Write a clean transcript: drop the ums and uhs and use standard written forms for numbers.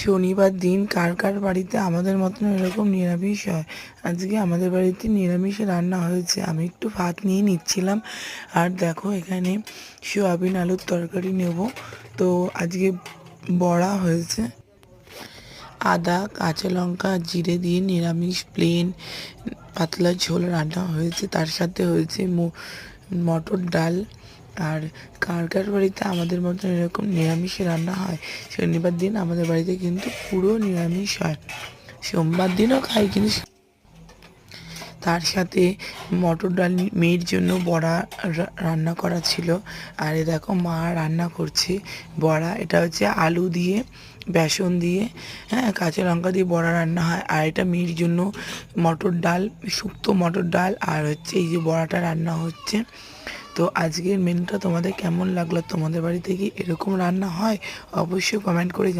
শনিবার দিন কার কার বাড়িতে আমাদের মতন এরকম নিরামিষ হয়। আজকে আমাদের বাড়িতে নিরামিষ রান্না হয়েছে। আমি একটু ভাত নিয়ে নিচ্ছিলাম। আর দেখো এখানে সোয়াবিন আলুর তরকারি নেব। তো আজকে বড়া হয়েছে, আদা কাঁচা লঙ্কা জিরে দিয়ে নিরামিষ প্লেন পাতলা ঝোল রান্না হয়েছে। তার সাথে হয়েছে মটর ডাল। আর কার কার বাড়িতে আমাদের মতন এরকম নিরামিষ রান্না হয়? শনিবার দিন আমাদের বাড়িতে কিন্তু পুরো নিরামিষ হয়। সোমবার দিনও খাই, কিন্তু তার সাথে মটর ডাল মেয়ের জন্য বড়া রান্না করা ছিল। আর এ দেখো মা রান্না করছে বড়া। এটা হচ্ছে আলু দিয়ে বেসন দিয়ে, হ্যাঁ, কাঁচা লঙ্কা দিয়ে বড়া রান্না হয়। আর এটা মেয়ের জন্য মটর ডাল, শুক্তো মটর ডাল, আর হচ্ছে এই যে বড়াটা রান্না হচ্ছে। তো আজকের মেনুটা তোমাদের কেমন লাগলো? তোমাদের বাড়িতে কি এরকম রান্না হয়? অবশ্যই কমেন্ট করে জানাও।